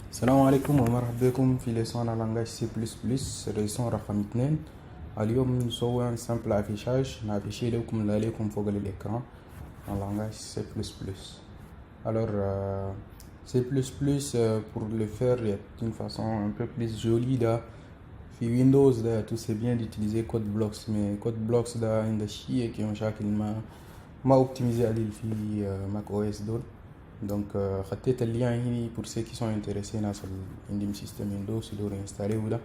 السلام عليكم ومرحبا بكم في ليسون على لانجاج سي بلس بلس ليسون رقم 2. اليوم نسوي سامبل افيشاج نافيشي لكم اللي عليكم فوق الاكران en langage C++. Alors, C++, pour le faire d'une façon un peu plus jolie, là, sur Windows, là, tout c'est bien d'utiliser CodeBlocks, mais CodeBlocks, là, il y a chier qui ont chaque m'a optimisé à l'île Mac OS d'ol. Donc, le lien pour ceux qui sont intéressés dans le système Windows, ils doivent installer ou là,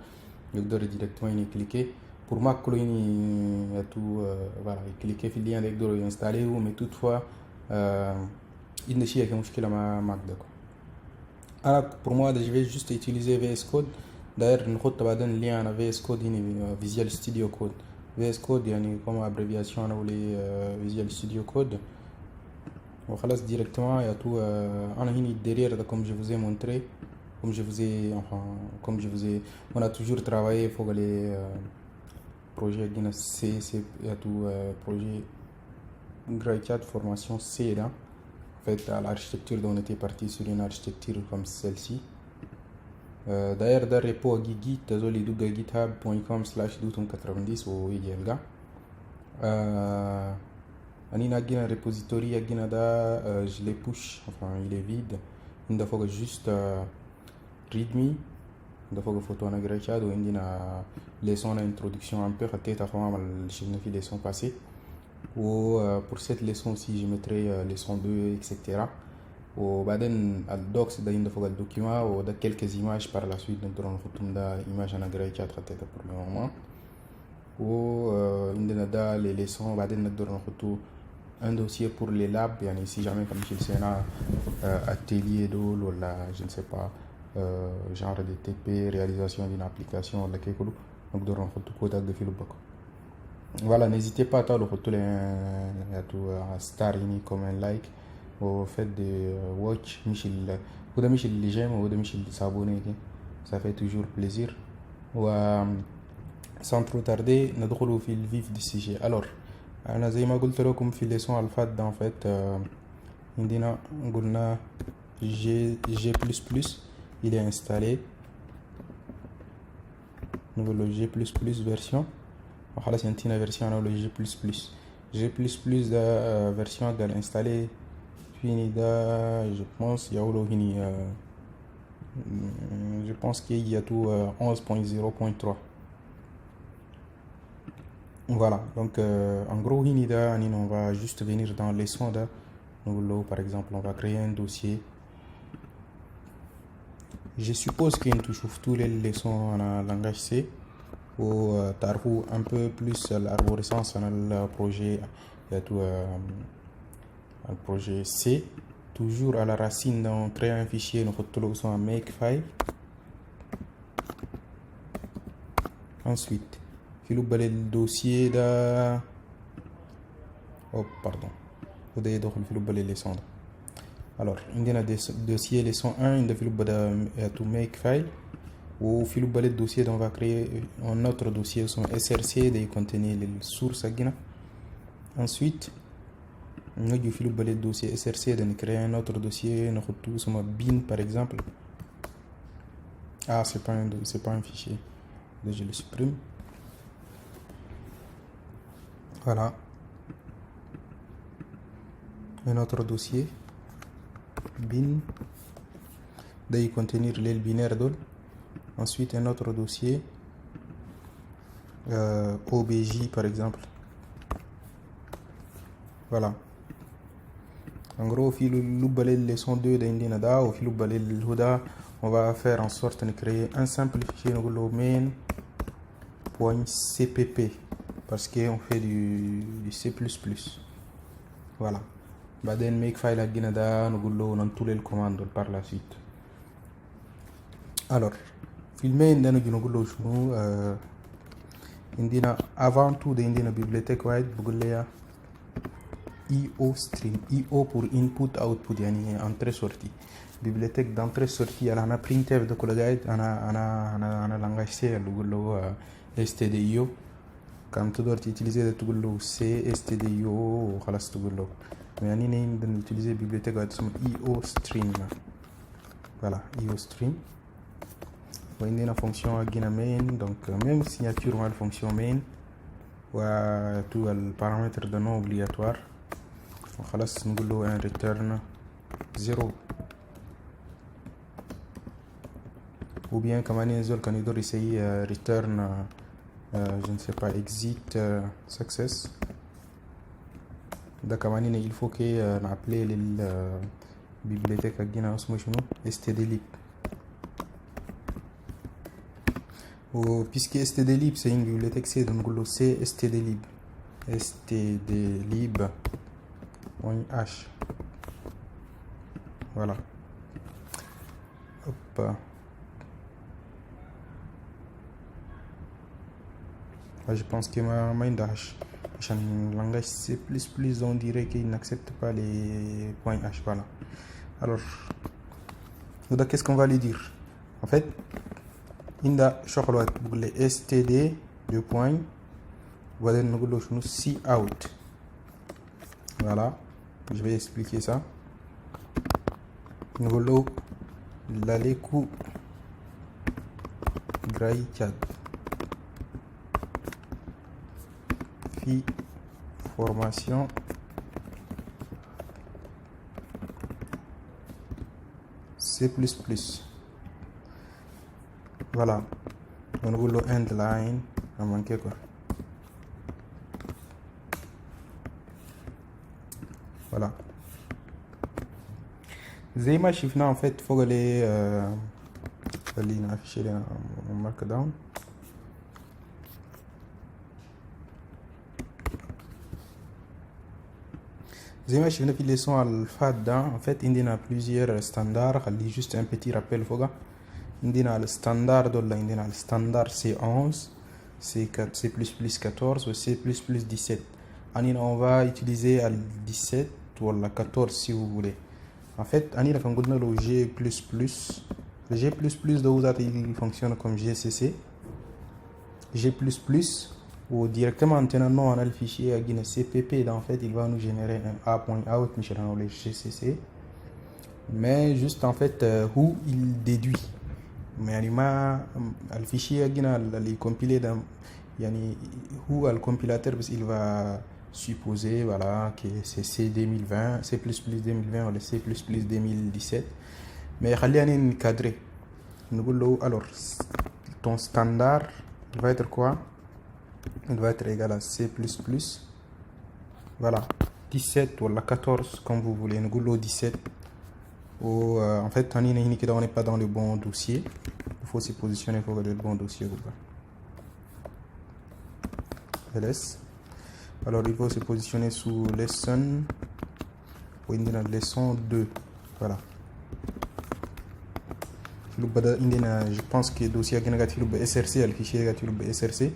ils doivent directement cliquer. Pour Mac, il y a tout, voilà, cliquer sur le lien, ils doivent installer ou, mais toutefois, il n'y a pas de Mac. Alors, pour moi, je vais juste utiliser VS Code. D'ailleurs, nous avons un lien à VS Code, Visual Studio Code. VS Code, c'est comme abréviation ou les Visual Studio Code. وخلاص directement il y a tout انا هنا derrière comme je vous ai montré comme je vous ai on a toujours travaillé pour les projets d'une C il y a tout projet gratuit de formation C là en fait à l'architecture dont on était parti sur une architecture comme celle-ci. D'ailleurs dans le repo Git تزولي دوغا github.com/doutom90 ويجي يلقى Anina gina repository gina da je les push, enfin il est vide. Il faut juste readme, il faut que photo na grachad ou indina leçon introduction un peu raté ta forme je ne fais leçon passée. Ou pour cette leçon aussi je mettrai leçon 2 etc. Ou baden al docs da il faut le document ou da quelques images par la suite nous aurons da image na grachad raté pour le moment. Ou indina da les leçons baden nous aurons un dossier pour les labs, si jamais comme je le sais, atelier d'eau, je ne sais pas, genre de TP, réalisation d'une application, donc de voilà, n'hésitez pas à star comme un like, au fait de watch, ou de Michel les j'aime, ou de Michel s'abonner, ça fait toujours plaisir. Ou sans trop tarder, nous allons au vif du sujet. Alors, أنا زي ما قلت لكم في الليسون الفات ده en fait عندنا قلنا G++ il est installé nous le G++ version وخلاص ينتهينا version أنا le G++ ده version قال installé فيني ده je pense يقولوا هني je pense qu'il y a tout 11.0.3. Voilà, donc en gros, on va juste venir dans les sons. Par exemple, on va créer un dossier. Je suppose qu'il touche tous les leçons en langage C ou un peu plus l'arborescence dans le projet, le projet C. Toujours à la racine, on crée un fichier, nous retrouvons un makefile. Ensuite, في le dossier da oh pardon vous devez donc le leçon. Alors il y a des dossiers leçon 1 il y a tout makefile ou le dossier on va créer un autre dossier son src de contenir les sources ensuite on a le dossier src de créer un autre dossier nous retrouve sur bin par exemple. Ah c'est pas un fichier, je le supprime. Voilà, un autre dossier bin de contenir les binaires d'ol. Ensuite un autre dossier obj par exemple. Voilà, en gros fil le leçon 2 d'indinada ou fil le huda on va faire en sorte de créer un simple fichier main.cpp parce qu'on fait du C++. Voilà. Baden makefile à Guinada, nous avons tous les commandes par la suite. Alors, filmer nous avant tout dans la bibliothèque IO stream. IO pour input output يعني entrée sortie. Bibliothèque d'entrée sortie elle a printf de كل guide أنا langage C stdio. Quand tu dois utiliser C, stdio ou خلاص تقول له يعني نقدر utiliser bibliothèque IO stream. voilà, IOStream. On a une fonction à main, donc même signature la fonction main ou tout le paramètre de non obligatoire. خلاص نقول له un return 0 ou bien كمان ينزل كان يقدر يسوي return je ne sais pas exit success. ده كمان il faut que نابلي للبيبليوتيك حقنا اسمه شنو stdlib. puisque stdlib c'est une bibliothèque c'est donc نقول له c'est stdlib stdlib.h. voilà. Hop. Je pense que ma dash le langage C++ on dirait qu'il n'accepte pas les points H. Voilà. Alors qu'est-ce qu'on va lui dire en fait? Inda شغلات بقول std deux points وبعدين نقول له شنو cout. Voilà, je vais expliquer ça. نقول له لاليكو graïchat في formation C++. Voilà, on نقول له end line a manqué quoi. Voilà, زي ما شفنا en fait فوق اللي خلينا afficher لنا markdown. زي ما شفنا في الليسون الفات ده en fait عندنا plusieurs standards. خلي juste un petit rappel فوق. عندنا الستاندرد ولا عندنا الستاندرد C11 C++ 14 و C++ 17. on va utiliser le 17 ou le 14 si vous voulez. En fait on قلنا له G++. Le G++ il fonctionne comme GCC G++ ou directement maintenant on a le fichier CPP. En fait il va nous générer un a.out dans le GCC, mais juste en fait où il déduit. Mais le fichier il est compilé dans où le compilateur il va supposer voilà que c'est C 2020 C++ 2020 ou le C++ 2017. mais خلينا نكادري نقول له alors ton standard il va être quoi? Il va être égal à C++, voilà 17 ou la 14 comme vous voulez. نقول له 17 ou en fait on n'est pas dans le bon dossier. Il faut se positionner pour le bon dossier. ls. Alors il faut se positionner sous lesson ou dans la leçon 2. voilà. Je pense que le dossier est SRC, le fichier est SRC.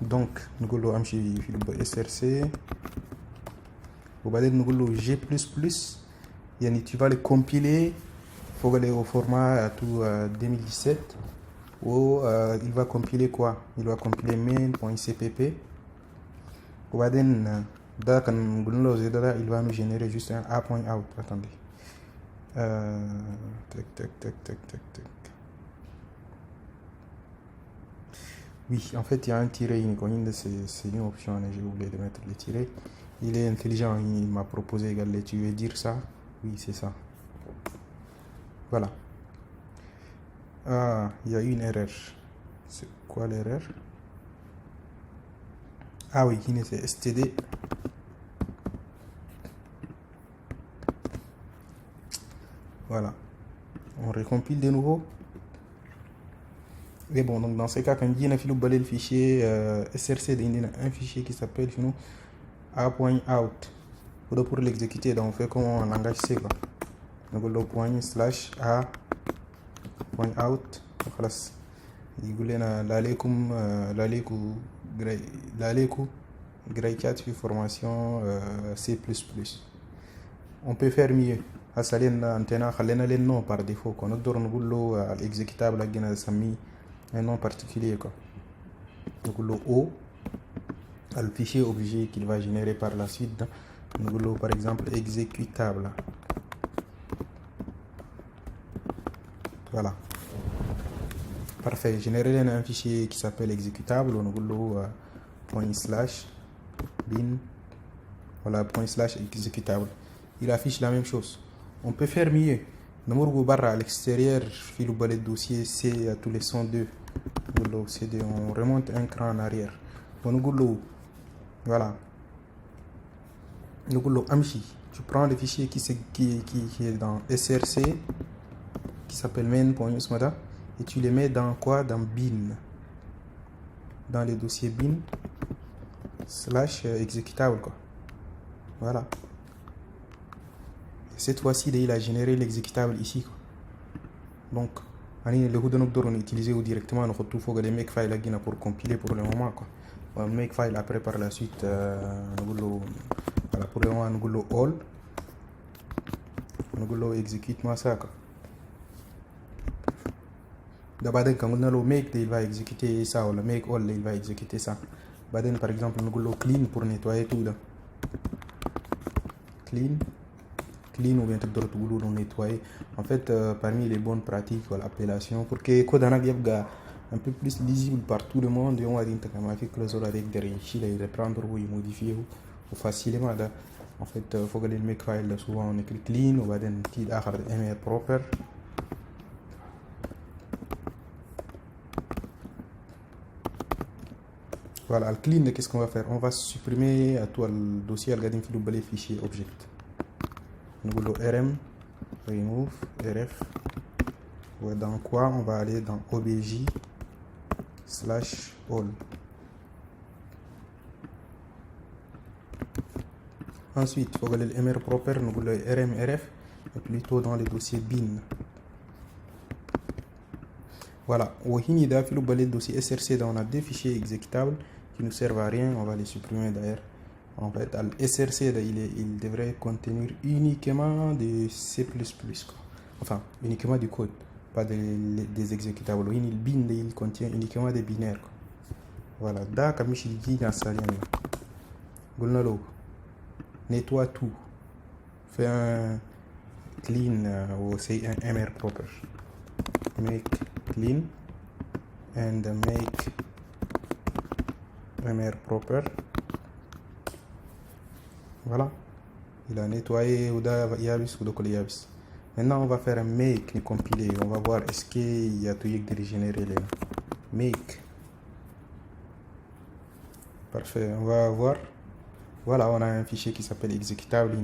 Donc nous allons amchi SRC nous G++. Tu vas le compiler au format tout 2017 où il va compiler quoi? Il va compiler main.cpp. il va nous générer juste un a.out. attendez, tac. Oui, en fait il y a un tiret unique. C'est une option, j'ai oublié de mettre le tiret. Il est intelligent, il m'a proposé également. Tu veux dire ça? Oui, c'est ça. Voilà. Ah, il y a une erreur. C'est quoi l'erreur? Ah oui, c'est std. Voilà. On recompile de nouveau. Et bon, donc dans ce cas, quand il y a le fichier SRC, il y a un fichier qui s'appelle a.out. Pour l'exécuter, donc on fait comme en langage C. Donc le point slash a.out. Voilà. Il y a l'aleku graïchat formation C++. On peut faire mieux. Les noms par défaut. On a l'exécutable un nom particulier. Donc le O, le fichier objet qu'il va générer par la suite. Nous par exemple exécutable. voilà. Parfait. Générer un fichier qui s'appelle exécutable. On a point slash bin. Voilà, point slash exécutable. Il affiche la même chose. On peut faire mieux. Nous à l'extérieur, le dossier C à tous les 102. On remonte un cran en arrière. Voilà. Tu prends le fichier qui est dans src, qui s'appelle main.usmada, et tu les mets dans quoi? Dans bin. Dans les dossiers bin slash exécutable, quoi. Voilà. Cette fois-ci, il a généré l'exécutable ici, quoi. Donc, on va utiliser directement notre makefile pour compiler pour le moment, quoi. Makefile après par la suite, voilà, pour le moment, nous all, nous exécute ça, quoi. D'abord, quand on a le make, il va exécuter ça, ou le make all, il va exécuter ça. Par exemple, nous clean pour nettoyer tout là. Clean ou bien tout nettoyer. En fait, parmi les bonnes pratiques, l'appellation, pour que le code un peu plus lisible par tout le monde, on va dire que les autres avec des régies, il reprendre ou il modifier ou facilement. En fait, il faut que le makefile, souvent on écrit clean, ou bien un petit mr proper. Voilà, le clean, qu'est-ce qu'on va faire? On va supprimer à tout le dossier, le fichier object. Nous allons rm, remove, rf. Dans quoi? On va aller dans obj slash all. Ensuite, il faut que le mr proper, nous allons rm, rf, et plutôt dans le dossier bin. Voilà, au le dossier src, on a deux fichiers exécutables qui ne servent à rien, on va les supprimer d'ailleurs. En fait, le src, il devrait contenir uniquement des C++, quoi. Enfin, uniquement du code, pas des exécutables. Le bin, il contient uniquement des binaires, quoi. Voilà, d'accord, je dis dans ça, nettoie tout, fais un clean ou c'est un mr proper, make clean and make mr proper. Voilà, il a nettoyé Yabis ou Yabis. Maintenant, on va faire un make compiler. On va voir est-ce qu'il y a tout de régénérer les make. Parfait, on va voir. Voilà, on a un fichier qui s'appelle exécutable.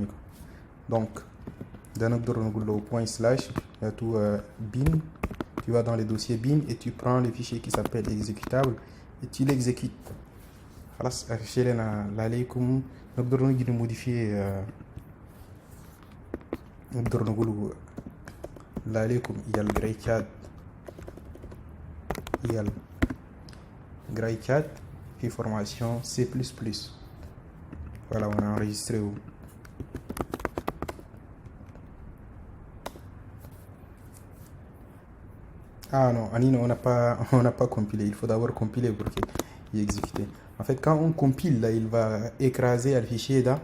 Donc, dans notre point slash, il y a tout bin. Tu vas dans les dossiers bin et tu prends le fichier qui s'appelle exécutable et tu l'exécutes. خلاص affiché عليكم نقدر نجي موديفي نقدر نقول عليكم يا الجراي chat في formation C++. Voilà, on a enregistré où. Ah non, Anine, on n'a pas compilé. Il faut d'abord compiler pour qu'il exécute. En fait, quand on compile, là, il va écraser le fichier là.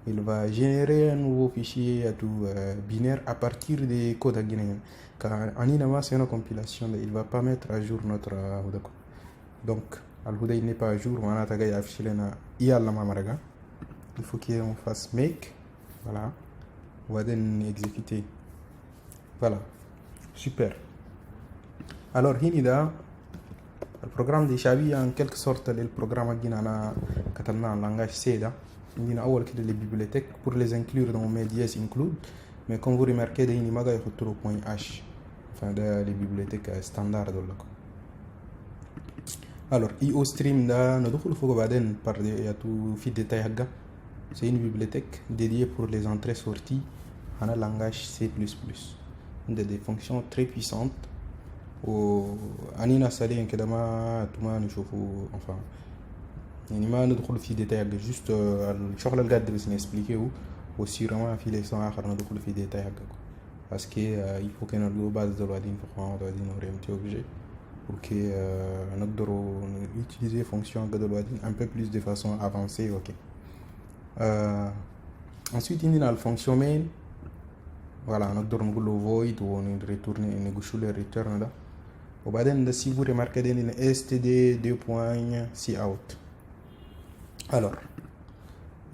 Il va générer un nouveau fichier à tout binaire à partir des codes guinéens. Car Anine, c'est une compilation. Il ne va pas mettre à jour notre Houda. Donc, Al-Houda, il n'est pas à jour. On a affiché là. Il faut qu'on fasse make. Voilà. On va exécuter. Voilà. Super. Alors, Hinida. Le programme de Xavi en quelque sorte le programme qui en langage C. Il y a les bibliothèques pour les inclure dans Medias include, mais comme vous remarquez, il y a le point H, enfin les bibliothèques standards. Alors, IOStream, c'est une bibliothèque dédiée pour les entrées-sorties en un langage C++. Des fonctions très puissantes. وأنينا سالين كده ما نشوفوا enfin يعني ما ندخل في ديتاي juste الشغل اللي قاعد بس نسبليكيه وسيرما في ليسون آخر ندخل في ديتاي parce que il faut que nous base de l'ordine pour l'ordine orienté objet pour que nous utiliser fonction de l'ordine un peu plus de façon avancée. Ok. Ensuite il y a la fonction main. voilà نقدر نقول له void ونريتورن نقول له return ده. وبعدين ده si vous remarquez ده std 2.cout. alors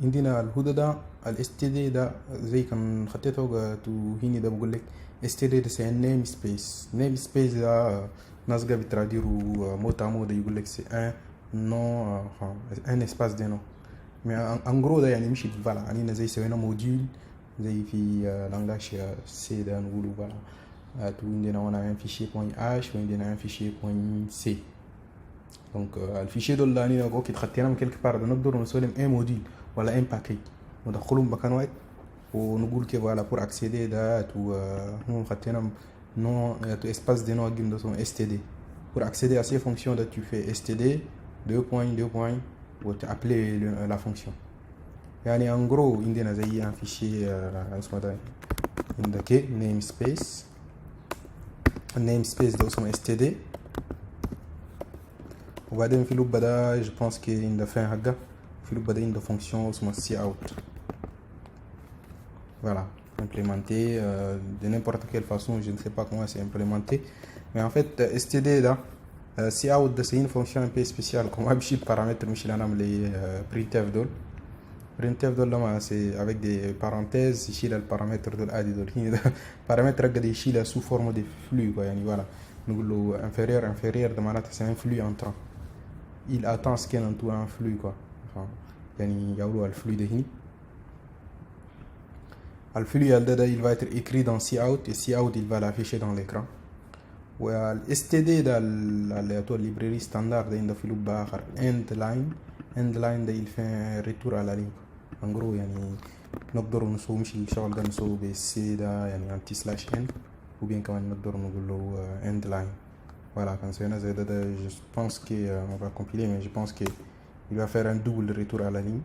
عندنا الهدى ده std ده زي كان خطيته هنا ده بقول لك std ده c'est un namespace ده ناس قاعد بتراديروا موت عمود يقول لك c'est un nom un espace de nom. mais en gros ده يعني مش فوالا يعني زي سوينا موديول زي في langage C ده نقولوا فوالا عندنا هنا un fichier .h وعندنا un fichier .c. donc الفيشيه دول يعني اوكي تخطينا من quelque part بنقدر نسلم un module ولا un paquet ندخلهم مكان واحد ونقول كيف فوالا pour accéder ده nous خطينا non tu espace de nom qui nous sont std. pour accéder à ces fonctions là tu fais std 2.2. ou tu appeler la fonction. يعني en gros عندنا زي un fichier اسمه ده عندك namespace ده اسمه std. وبعدين في لوب ده je pense que عند fin حاجه في لوب ده عند fonction اسمه cout. voilà implémenté de n'importe quelle façon, je ne sais pas comment c'est implémenté, mais en fait std là cout c'est une fonction un peu spéciale. Comment je paramètres les printf دول là c'est avec des parenthèses يشيل البارامتر دول عادي دول. هنا ده paramètre قاعد يشيلها sous forme de flux quoi. يعني voilà نقول له inférieur ده معناته c'est un flux entrant. il attend ce qu'il y a un flux quoi. يعني يقولوا الفلux ده هنا الفلux il va être écrit dans cout et cout il va l'afficher dans l'écran. والstd ده اللي هو librairie standard ده عنده في لوب اخر end line ده il fait retour à la ligne. en gros يعني نقدر نسوي مش الشغل ده نسوي بc ده يعني anti slash n وبين كمان نقدر نقول له end line. voilà quand c'est زي ده je pense que on va compiler mais je pense que il va faire un double retour à la ligne.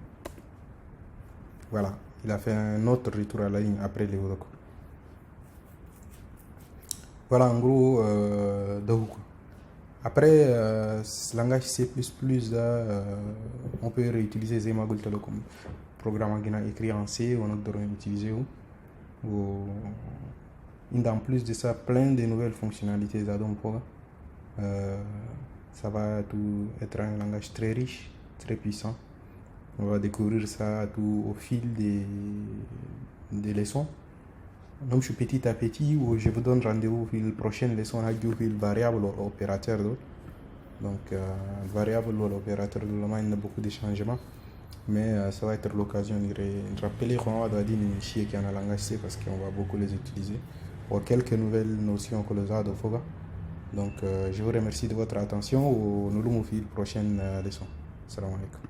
voilà il a fait un autre retour à la ligne après les autres. voilà en gros après ce langage C++ on peut réutiliser زي ما قلت لكم programme écrit en C ونقدر utiliser en plus de ça plein de nouvelles fonctionnalités ça va tout être un langage très riche, très puissant. on va découvrir ça tout au fil des leçons. donc je suis petit à petit où je vous donne rendez-vous pour la prochaine leçon avec le variable ou opérateur. donc variable ou opérateur il y a beaucoup de changements, mais ça va être l'occasion de rappeler comment on doit dire qu'il y a un langage C parce qu'on va beaucoup les utiliser pour quelques nouvelles notions que les a de Foga. donc je vous remercie de votre attention et nous nous vemos dans la prochaine leçon. Salam alaikum.